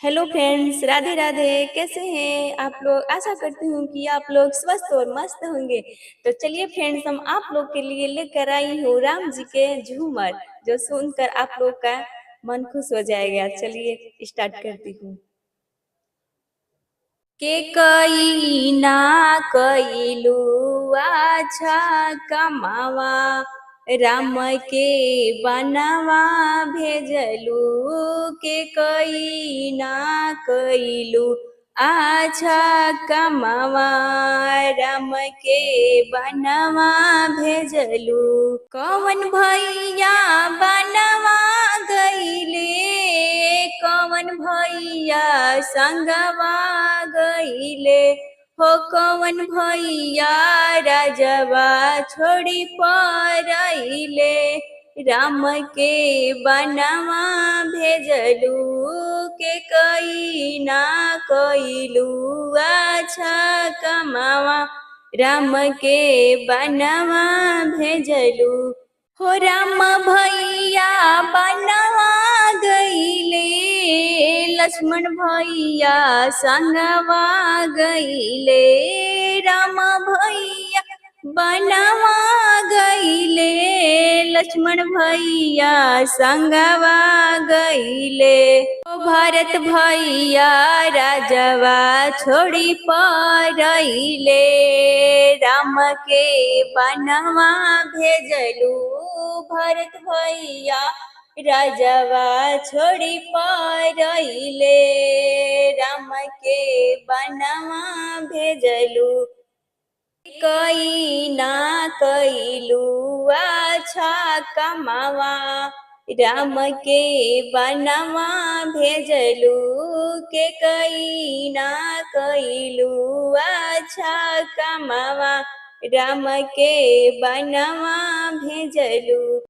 Hello friends, Radhe Radhe. कैसे हैं आप लोग? आशा करती हूँ कि आप लोग स्वस्थ और मस्त होंगे। तो चलिए फ्रेंड्स, हम आप लोग के लिए लेकर आई हूँ राम जी के झूमर, जो सुनकर आप लोग का मन खुश हो जाएगा। चलिए स्टार्ट करती हूँ। के कई ना कईलू अच्छा कमावा, राम के बनवा भेजलू। के कई ना कईलू अच्छा कमावा, राम के बनवा भेजलू। कौन भैया बनवा गईले, कौन भैया संगवा गईले। हो कौन भैया राजवा छोड़ी पराइले, राम के बनवा भेजलू। के कई ना कईलू अच्छा कमावा, राम के बनवा भेजलू। हो राम भैया बनवा गईले, लक्ष्मण भैया संगवा गईले। राम भैया बनवा गईले, लक्ष्मण भैया संगवा गईले। ओ भरत भैया राजवा छोड़ी पराइले, राम के बनवा भेजलू। भरत भैया राजवा छोड़ी पराइले, राम के बनवा भेजलू। कई ना कईलू अच्छा कमावा, राम के बनवा भेजलू। के कई ना कईलू अच्छा कमावा, राम के बनवा भेजलू।